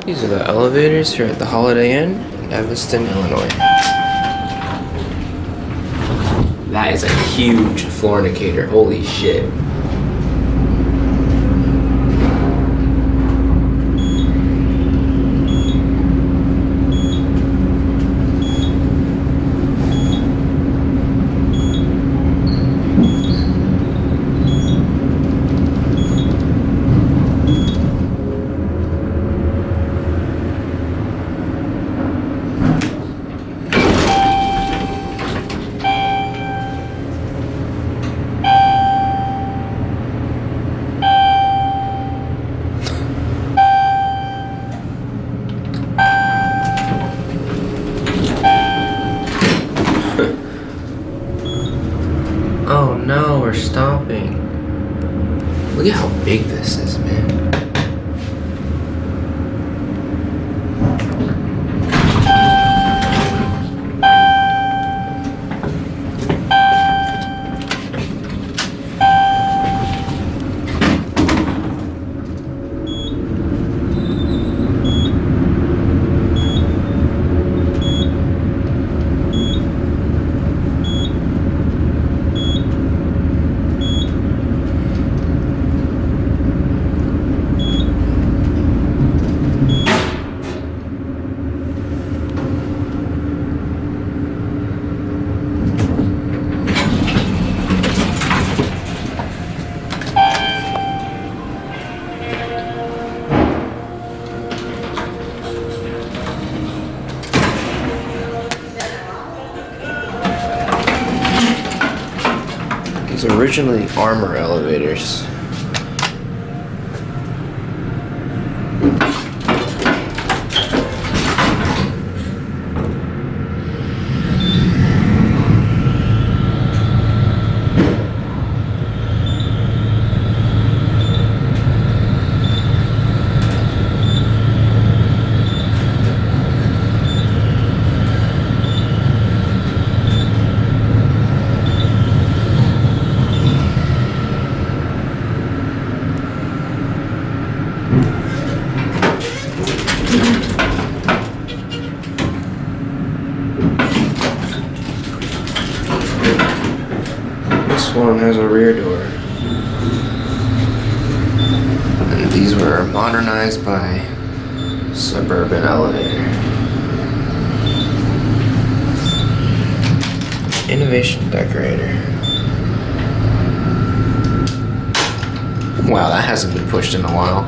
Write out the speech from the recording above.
These are the elevators here at the Holiday Inn in Evanston, Illinois. That is a huge fornicator, holy shit. Oh no, we're stopping. Look at how big this is, man. These are originally armor elevators. This one has a rear door. And these were modernized by Suburban Elevator. Innovation decorator. Wow, that hasn't been pushed in a while.